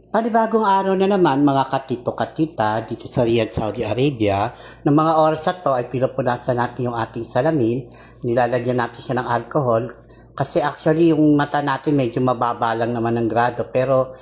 Panibagong araw na naman mga katito-katita dito sa Riyadh, Saudi Arabia. Ng mga oras na to ay pinupunasan natin yung ating salamin, nilalagyan natin siya ng alcohol kasi actually yung mata natin medyo mababa lang naman ng grado pero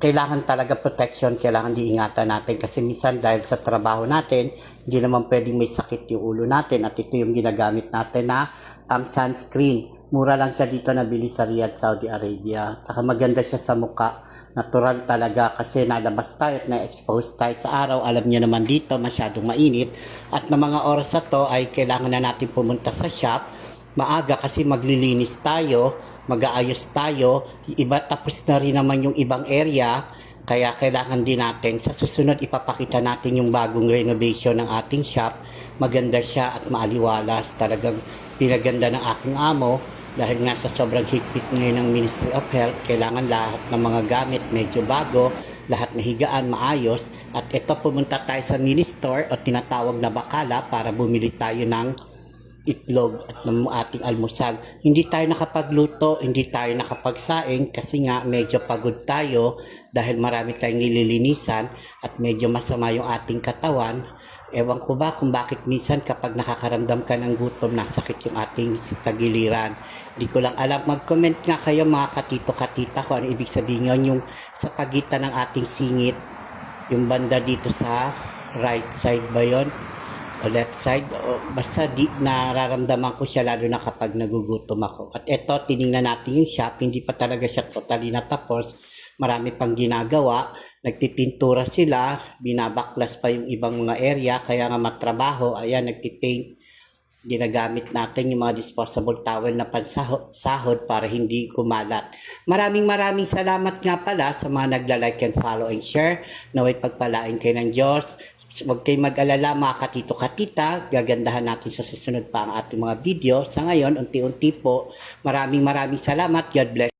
kailangan talaga protection, kailangan diingatan natin kasi minsan dahil sa trabaho natin, hindi naman pwedeng may sakit yung ulo natin at ito yung ginagamit natin na sunscreen. Mura lang siya dito nabili sa Riyadh, Saudi Arabia. Saka maganda siya sa muka. Natural talaga kasi nalabas tayo at na-expose tayo sa araw. Alam niyo naman dito masyadong mainit. At ng mga oras na to ay kailangan na natin pumunta sa shop. Maaga kasi maglilinis tayo, mag-aayos tayo. Iba, tapos na rin naman yung ibang area. Kaya kailangan din natin, sa susunod ipapakita natin yung bagong renovation ng ating shop. Maganda siya at maaliwalas. Talagang pinaganda ng aking amo. Dahil nga sa sobrang higpit ngayon ng Ministry of Health, kailangan lahat ng mga gamit medyo bago, lahat na higaan maayos. At ito pumunta tayo sa mini store o tinatawag na bakala para bumili tayo ng itlog at ng ating almusal. Hindi tayo nakapagluto, hindi tayo nakapagsaing kasi nga medyo pagod tayo dahil marami tayong nililinisan at medyo masama yung ating katawan. Ewan ko ba kung bakit minsan kapag nakakaramdam ka ng gutom, nasakit yung ating tagiliran. Hindi ko lang alam. Mag-comment nga kayo mga katito-katita kung ano ibig sabihin yun. Yung sa pagitan ng ating singit, yung banda dito sa right side ba yun? O left side? O basta nararamdaman ko siya lalo na kapag nagugutom ako. At eto, tiningnan natin yung shop. Hindi pa talaga siya totally natapos. Marami pang ginagawa, nagtipintura sila, binabaklas pa yung ibang mga area, kaya nga matrabaho, ayan, nagtipaint, ginagamit natin yung mga disposable towel na pansahod para hindi kumalat. Maraming salamat nga pala sa mga nagla-like and follow and share, naway pagpalain kayo ng Diyos. Huwag kayong mag-alala mga katito-katita, gagandahan natin sa susunod pa ang ating mga video. Sa ngayon, unti-unti po, maraming salamat, God bless.